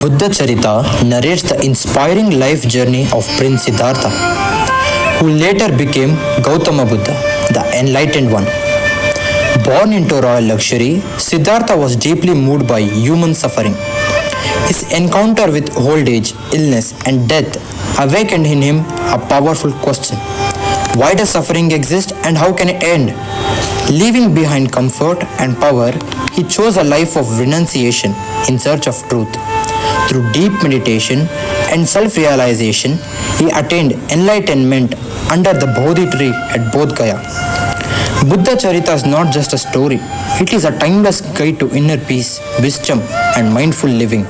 Buddha Charita narrates the inspiring life journey of Prince Siddhartha, who later became Gautama Buddha, the enlightened one. Born into royal luxury, Siddhartha was deeply moved by human suffering. His encounter with old age, illness, and death awakened in him a powerful question: why does suffering exist and how can it end? Leaving behind comfort and power, he chose a life of renunciation in search of truth. Through deep meditation and self realization, he attained enlightenment under the Bodhi tree at Bodh Gaya. Buddha Charita is not just a story, it is a timeless guide to inner peace, wisdom, and mindful living.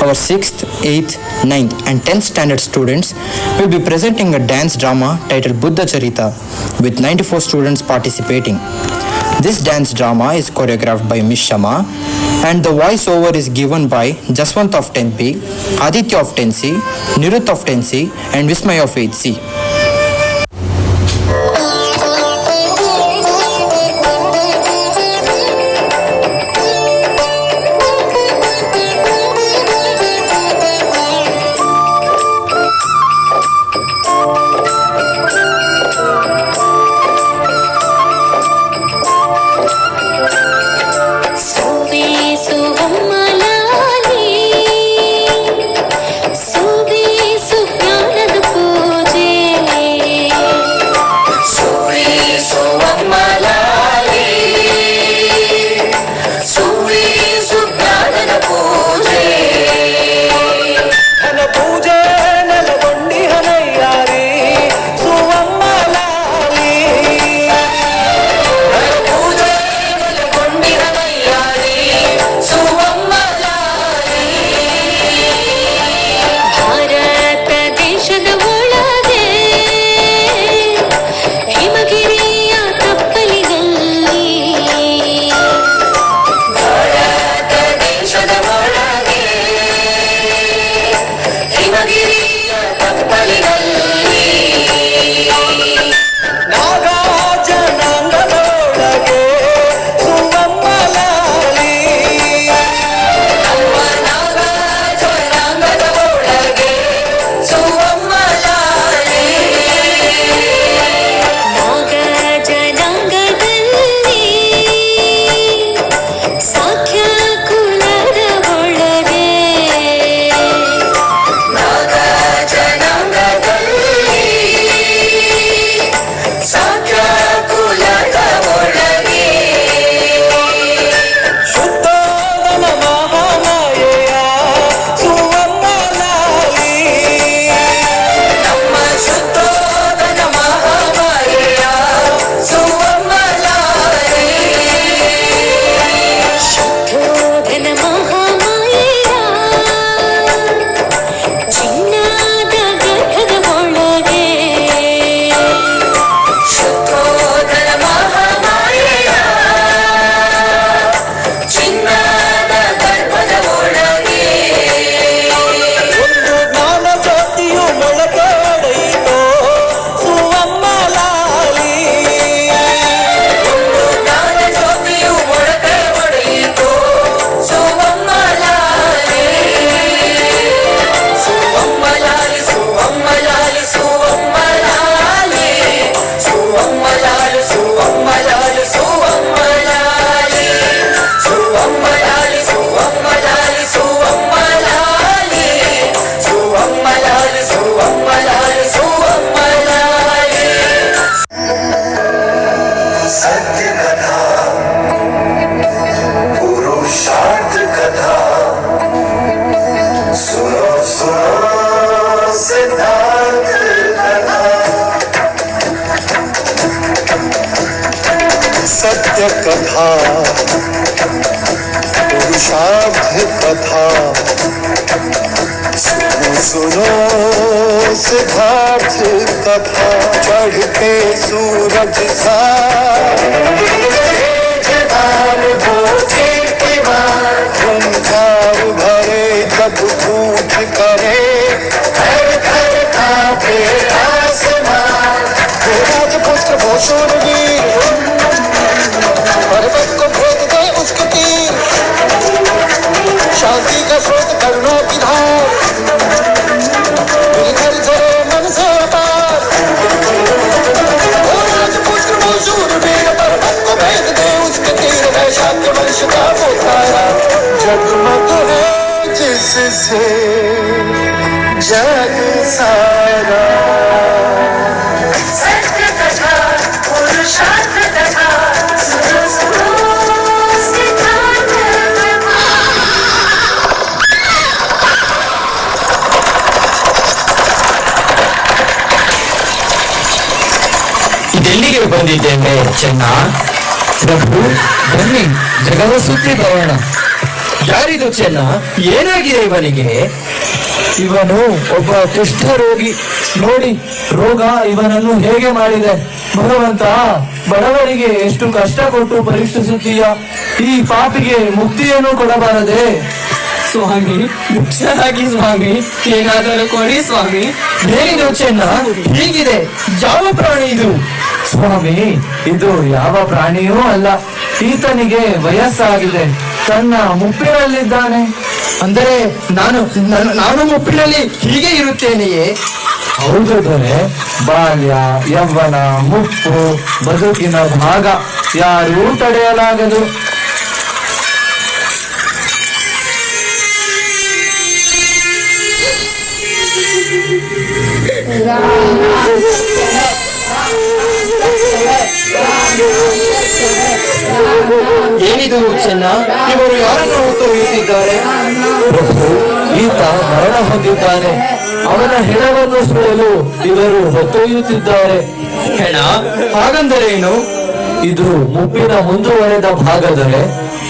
Our 6th, 8th, 9th, and 10th standard students will be presenting a dance drama titled Buddha Charita with 94 students participating. This dance drama is choreographed by Miss Shama and the voiceover is given by Jaswant of 10P, Aditya of 10C, Nirut of 10C, and Vismay of 8C. सत्य कथा पुरुषार्थ कथा सुनो सुनो सिद्धार्थ कथा चढ़ते सूरज सा खूंखार भरे जब कूच करे राजपुत्र वो शूरवीर पर्वत को भेद दे उसकी तीर शांति का स्रोत करुणा की जिससे जग सारा सत्य कथा पुरुषार्थ कथा सुनो सुनो सिद्धार्थ कथा। ಇದೆಲ್ಲಿಗೆ ಬಂದಿದ್ದೇನೆ ಚೆನ್ನ? ಪ್ರಭು ಬನ್ನಿ, ಜಗವ ಸುತ್ತಿ ಬರೋಣ. ಯಾರಿದು ಚೆನ್ನ? ಏನಾಗಿದೆ ಇವನಿಗೆ? ಇವನು ಒಬ್ಬ ಕುಷ್ಠ ರೋಗಿ. ನೋಡಿ, ರೋಗ ಇವನನ್ನು ಹೇಗೆ ಮಾಡಿದೆ. ಭಗವಂತ, ಬಡವರಿಗೆ ಎಷ್ಟು ಕಷ್ಟ ಕೊಟ್ಟು ಪರೀಕ್ಷಿಸುತ್ತೀಯ, ಈ ಪಾಪಿಗೆ ಮುಕ್ತಿಯನ್ನು ಕೊಡಬಾರದೆ? ಸ್ವಾಮಿ, ಮುಖ್ಯರಾಗಿ ಸ್ವಾಮಿ, ಏನಾದರೂ ಕೊಡಿ ಸ್ವಾಮಿ. ಏನಿದು ಚೆನ್ನ? ಹೀಗಿದೆ, ಯಾವ ಪ್ರಾಣಿ ಇದು? ಸ್ವಾಮಿ, ಇದು ಯಾವ ಪ್ರಾಣಿಯೂ ಅಲ್ಲ. ಈತನಿಗೆ ವಯಸ್ಸಾಗಿದೆ, ತನ್ನ ಮುಪ್ಪಿನಲ್ಲಿದ್ದಾನೆ. ಅಂದರೆ ನಾನು ಮುಪ್ಪಿನಲ್ಲಿ ಹೀಗೆ ಇರುತ್ತೇನೆಯೇ? ಹೌದು ದೊರೆ, ಬಾಲ್ಯ, ಯೌವನ, ಮುಪ್ಪು ಬದುಕಿನ ಭಾಗ, ಯಾರೂ ತಡೆಯಲಾಗದು. ಏನಿದು ಚೆನ್ನ? ಇವರು ಯಾರನ್ನು ಹೊತ್ತೊಯ್ಯುತ್ತಿದ್ದಾರೆ? ಪ್ರಭು, ಈತ ಮರಣ ಹೊಂದಿದ್ದಾನೆ. ಅವನ ಹೆಣವನ್ನು ಸುಡಲು ಇವರು ಹೊತ್ತೊಯ್ಯುತ್ತಿದ್ದಾರೆ. ಹೆಣ? ಹಾಗಂದರೇನು? ಇದು ಮುಪ್ಪಿನ ಮುಂದುವರೆದ ಭಾಗದರೆ,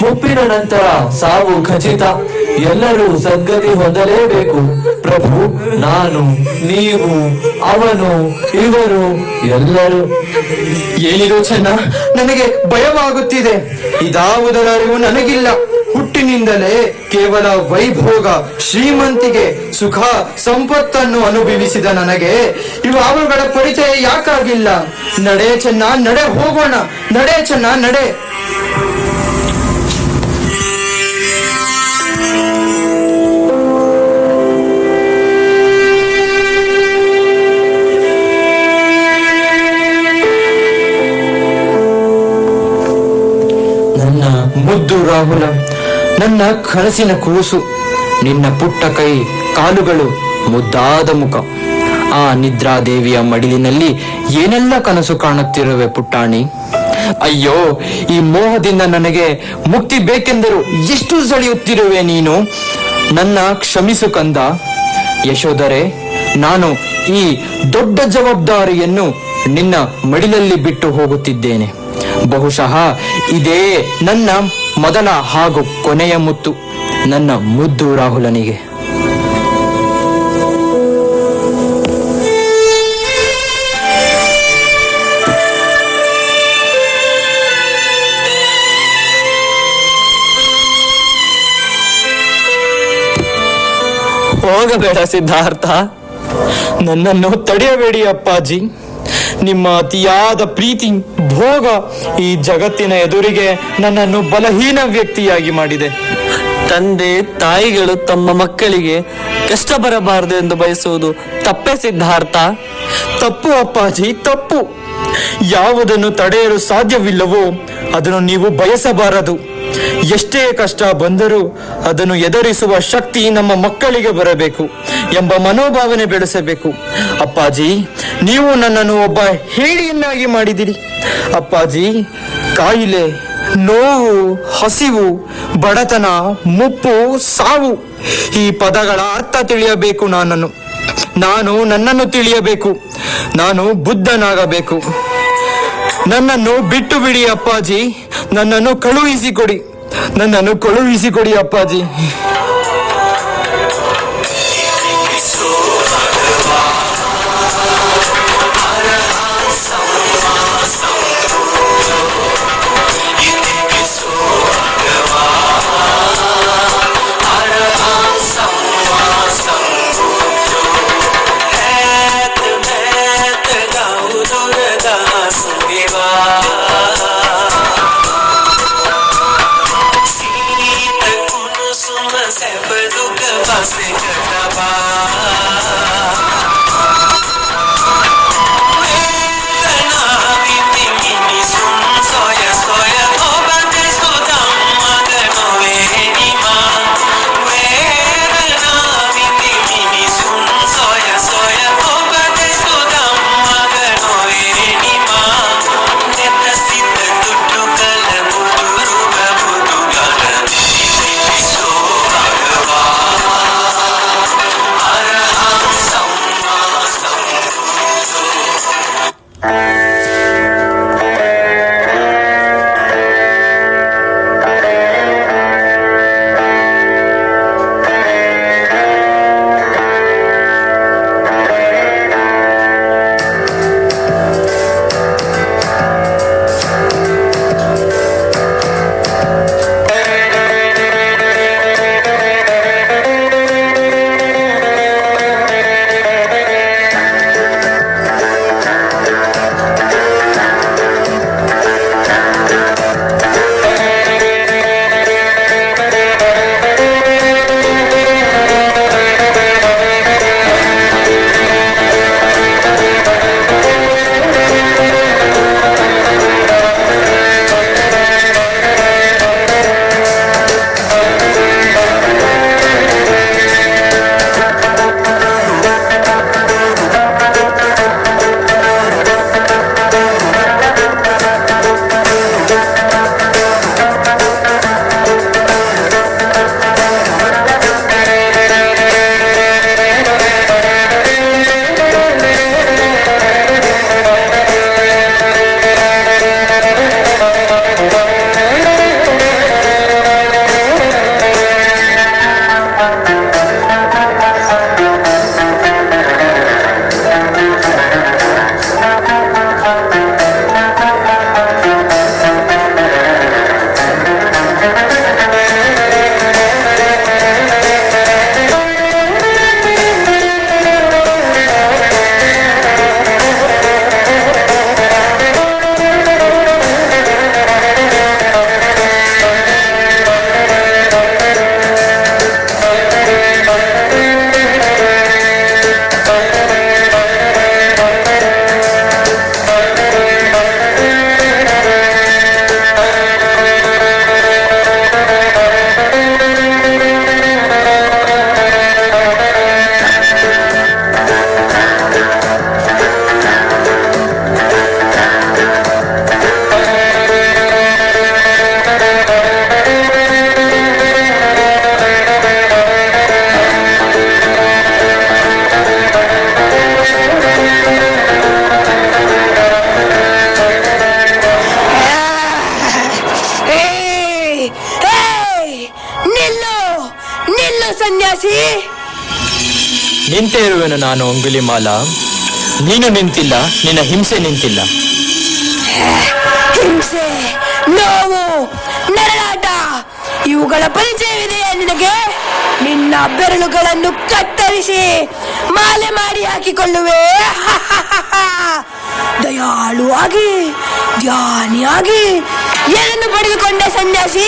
ಮುಪ್ಪಿನ ನಂತರ ಸಾವು ಖಚಿತ. ಎಲ್ಲರೂ ಸದ್ಗತಿ ಹೊಂದಲೇಬೇಕು. ಪ್ರಭು, ನಾನು, ನೀವು, ಅವನು, ಇವರು ಎಲ್ಲರೂ. ಏನಿದು ಚೆನ್ನ? ನನಗೆ ಭಯವಾಗುತ್ತಿದೆ. ಇದಾವುದರ ಅರಿವು ನನಗಿಲ್ಲ. ಹುಟ್ಟಿನಿಂದಲೇ ಕೇವಲ ವೈಭೋಗ, ಶ್ರೀಮಂತಿಗೆ, ಸುಖ, ಸಂಪತ್ತನ್ನು ಅನುಭವಿಸಿದ ನನಗೆ ಇವುಗಳ ಪರಿಚಯ ಯಾಕಾಗಿಲ್ಲ? ನಡೆ ಚೆನ್ನ, ನಡೆ ಹೋಗೋಣ. ನಡೆ ಚೆನ್ನ, ನಡೆ. ನನ್ನ ಮುದ್ದು ರಾಹುಲ, ನನ್ನ ಕನಸಿನ ಕೂಸು, ನಿನ್ನ ಪುಟ್ಟ ಕೈ ಕಾಲುಗಳು, ಮುದ್ದಾದ ಮುಖ. ಆ ನಿದ್ರಾದೇವಿಯ ಮಡಿಲಿನಲ್ಲಿ ಏನೆಲ್ಲ ಕನಸು ಕಾಣುತ್ತಿರುವೆ ಪುಟ್ಟಾಣಿ. ಅಯ್ಯೋ, ಈ ಮೋಹದಿಂದ ನನಗೆ ಮುಕ್ತಿ ಬೇಕೆಂದರೂ ಎಷ್ಟು ಸೆಳೆಯುತ್ತಿರುವೆ ನೀನು. ನನ್ನ ಕ್ಷಮಿಸು ಕಂದ. ಯಶೋಧರೆ, ನಾನು ಈ ದೊಡ್ಡ ಜವಾಬ್ದಾರಿಯನ್ನು ನಿನ್ನ ಮಡಿಲಲ್ಲಿ ಬಿಟ್ಟು ಹೋಗುತ್ತಿದ್ದೇನೆ. ಬಹುಶಃ ಇದೇ ನನ್ನ ಮೊದಲ ಹಾಗೂ ಕೊನೆಯ ಮುತ್ತು ನನ್ನ ಮುದ್ದು ರಾಹುಲನಿಗೆ. ಹೋಗಬೇಡ ಸಿದ್ಧಾರ್ಥ, ನನ್ನನ್ನು ತಡೆಯಬೇಡಿ ಅಪ್ಪಾಜಿ. ನಿಮ್ಮ ಅತಿಯಾದ ಪ್ರೀತಿ, ಭೋಗ ಈ ಜಗತ್ತಿನ ಎದುರಿಗೆ ನನ್ನನ್ನು ಬಲಹೀನ ವ್ಯಕ್ತಿಯಾಗಿ ಮಾಡಿದೆ. ತಂದೆ ತಾಯಿಗಳು ತಮ್ಮ ಮಕ್ಕಳಿಗೆ ಕಷ್ಟ ಬರಬಾರದು ಎಂದು ಬಯಸುವುದು ತಪ್ಪೇ ಸಿದ್ಧಾರ್ಥ? ತಪ್ಪು ಅಪ್ಪಾಜಿ, ತಪ್ಪು. ಯಾವುದನ್ನು ತಡೆಯಲು ಸಾಧ್ಯವಿಲ್ಲವೋ ಅದನ್ನು ನೀವು ಬಯಸಬಾರದು. ಎಷ್ಟೇ ಕಷ್ಟ ಬಂದರೂ ಅದನ್ನು ಎದುರಿಸುವ ಶಕ್ತಿ ನಮ್ಮ ಮಕ್ಕಳಿಗೆ ಬರಬೇಕು ಎಂಬ ಮನೋಭಾವನೆ ಬೆಳೆಸಬೇಕು. ಅಪ್ಪಾಜಿ, ನೀವು ನನ್ನನ್ನು ಒಬ್ಬ ಹೇಡಿಯನ್ನಾಗಿ ಮಾಡಿದಿರಿ. ಅಪ್ಪಾಜಿ, ಕಾಯಿಲೆ, ನೋವು, ಹಸಿವು, ಬಡತನ, ಮುಪ್ಪು, ಸಾವು ಈ ಪದಗಳ ಅರ್ಥ ತಿಳಿಯಬೇಕು. ನಾನು ನನ್ನನ್ನು ತಿಳಿಯಬೇಕು. ನಾನು ಬುದ್ಧನಾಗಬೇಕು. ನನ್ನನ್ನು ಬಿಟ್ಟು ಬಿಡಿ ಅಪ್ಪಾಜಿ. ನನ್ನನ್ನು ಕಳುಹಿಸಿಕೊಡಿ ಅಪ್ಪಾಜಿ. ನಿಂತೇ ಇರುವೆನು ನಾನು ಅಂಗುಲಿಮಾಲ. ನೀನು ನಿಂತಿಲ್ಲ, ನಿನ್ನ ಹಿಂಸೆ ನಿಂತಿಲ್ಲ. ಹಿಂಸೆ, ನೋವು, ನರಳಾಟ ಇವುಗಳ ಪರಿಚಯವಿದೆಯೇ ನಿನಗೆ? ನಿನ್ನ ಬೆರಳುಗಳನ್ನು ಕತ್ತರಿಸಿ ಮಾಲೆ ಮಾಡಿ ಹಾಕಿಕೊಳ್ಳುವೆ. ದಯಾಳುವಾಗಿ, ಧ್ಯಾನಿಯಾಗಿ ಏನನ್ನು ಪಡೆದುಕೊಂಡೆ ಸನ್ಯಾಸಿ?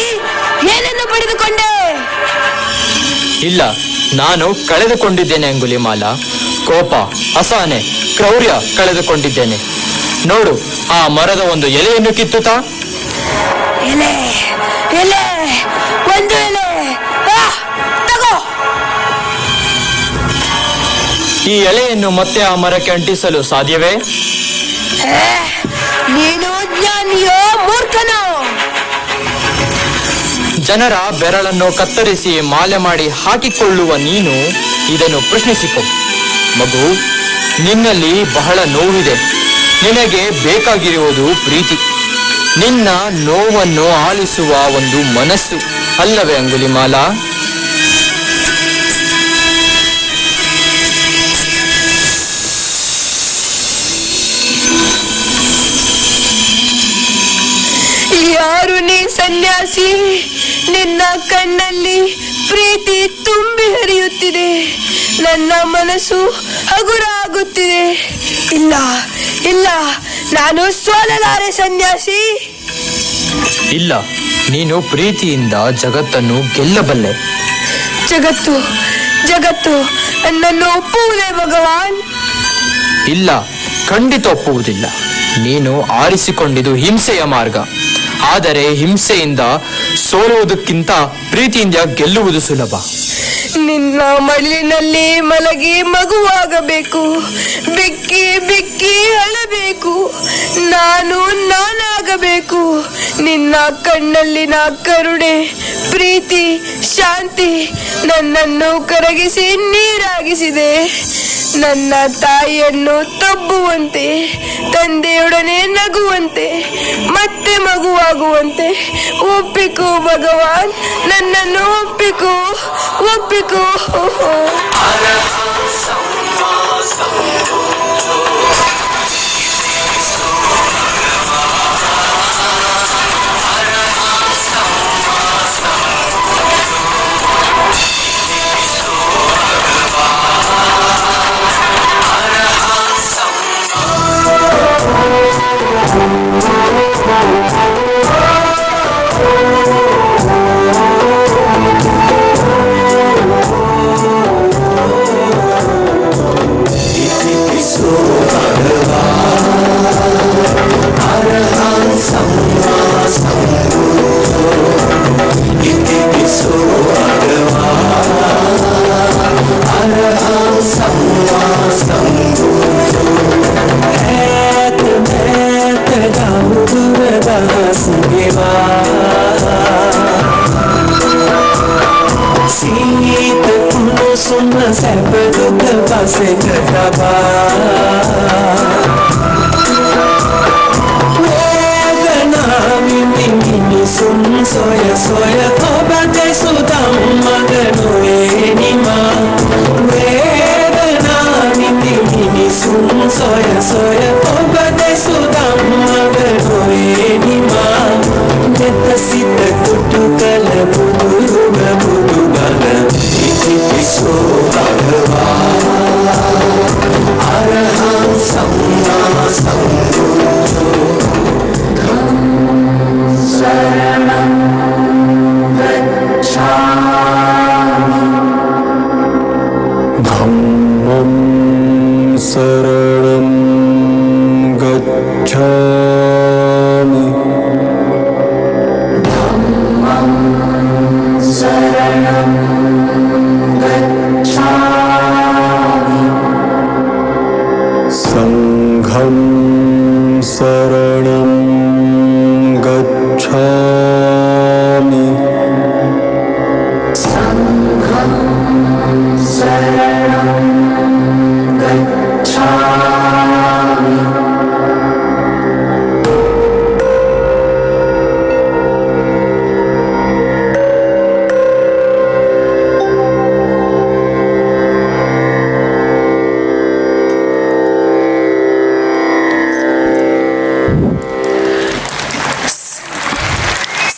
ಏನನ್ನು ಪಡೆದುಕೊಂಡೆ? ಇಲ್ಲ, ನಾನು ಕಳೆದುಕೊಂಡಿದ್ದೇನೆ ಅಂಗುಲಿಮಾಲ. ಕೋಪ, ಅಸಹನೆ, ಕ್ರೌರ್ಯ ಕಳೆದುಕೊಂಡಿದ್ದೇನೆ. ನೋಡು, ಆ ಮರದ ಒಂದು ಎಲೆಯನ್ನು ಕಿತ್ತುತ್ತಾ. ಎಲೆ, ಎಲೆ, ಒಂದು ಎಲೆ ತಗೋ. ಈ ಎಲೆಯನ್ನು ಮತ್ತೆ ಆ ಮರಕ್ಕೆ ಅಂಟಿಸಲು ಸಾಧ್ಯವೇ? ನೀನು ಜ್ಞಾನಿಯೋ ಮೂರ್ಖನೋ? ಜನರ ಬೆರಳನ್ನು ಕತ್ತರಿಸಿ ಮಾಲೆ ಮಾಡಿ ಹಾಕಿಕೊಳ್ಳುವ ನೀನು ಇದನ್ನು ಪ್ರಶ್ನಿಸಿಕೊ. ಮಗು, ನಿನ್ನಲ್ಲಿ ಬಹಳ ನೋವಿದೆ. ನಿನಗೆ ಬೇಕಾಗಿರುವುದು ಪ್ರೀತಿ, ನಿನ್ನ ನೋವನ್ನು ಆಲಿಸುವ ಒಂದು ಮನಸ್ಸು, ಅಲ್ಲವೇ ಅಂಗುಲಿಮಾಲ? ಯಾರು ನೀ ಸನ್ಯಾಸಿ? ನಿನ್ನ ಕಣ್ಣಲ್ಲಿ ಪ್ರೀತಿ ತುಂಬಿ ಹರಿಯುತ್ತಿದೆ. ನನ್ನ ಮನಸ್ಸು ಹಗುರ ಆಗುತ್ತಿದೆ. ಇಲ್ಲ ಇಲ್ಲ, ನಾನು ಸೋಲಲಾರೆ ಸನ್ಯಾಸಿ. ಇಲ್ಲ, ನೀನು ಪ್ರೀತಿಯಿಂದ ಜಗತ್ತನ್ನು ಗೆಲ್ಲಬಲ್ಲೆ. ಜಗತ್ತು ಜಗತ್ತು ನನ್ನನ್ನು ಒಪ್ಪುವುದೇ ಭಗವಾನ್? ಇಲ್ಲ, ಖಂಡಿತ ಒಪ್ಪುವುದಿಲ್ಲ. ನೀನು ಆರಿಸಿಕೊಂಡಿದ್ದು ಹಿಂಸೆಯ ಮಾರ್ಗ. ಆದರೆ ಹಿಂಸೆಯಿಂದ ಸೋಲುವುದಕ್ಕಿಂತ ಪ್ರೀತಿಯಿಂದ ಗೆಲ್ಲುವುದು ಸುಲಭ. ನಿನ್ನ ಮಡಿಲಿನಲ್ಲಿ ಮಲಗಿ ಮಗುವಾಗಬೇಕು, ಬಿಕ್ಕಿ ಬಿಕ್ಕಿ ಅಳಬೇಕು, ನಾನಾಗಬೇಕು. ನಿನ್ನ ಕಣ್ಣಲ್ಲಿನ ಕರುಣೆ, ಪ್ರೀತಿ, ಶಾಂತಿ ನನ್ನನ್ನು ಕರಗಿಸಿ ನೀರಾಗಿಸಿದೆ. ನನ್ನ ತಾಯಿಯನ್ನು ತಬ್ಬುವಂತೆ, ತಂದೆಯೊಡನೆ ನಗುವಂತೆ, ಮತ್ತೆ ಮಗುವಾಗುವಂತೆ ಒಪ್ಪಿಕೋ ಭಗವಾನ್, ನನ್ನನ್ನು ಒಪ್ಪಿಕೋ ಒಪ್ಪಿಕೋ. शरणं